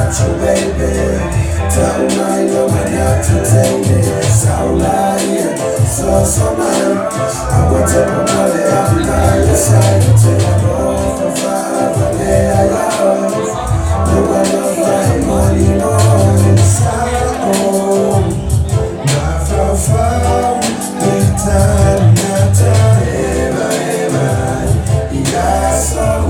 got you, baby. Tell me I know I got to take it. So lying, so mine. I want to know that I'll be by your side until I go for forever. Yeah, I love. No, I love my money, no. So, my far, big time, not time, ever. Yeah, so.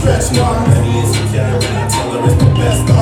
Stretch mark, and he is secure, and I tell her it's the best.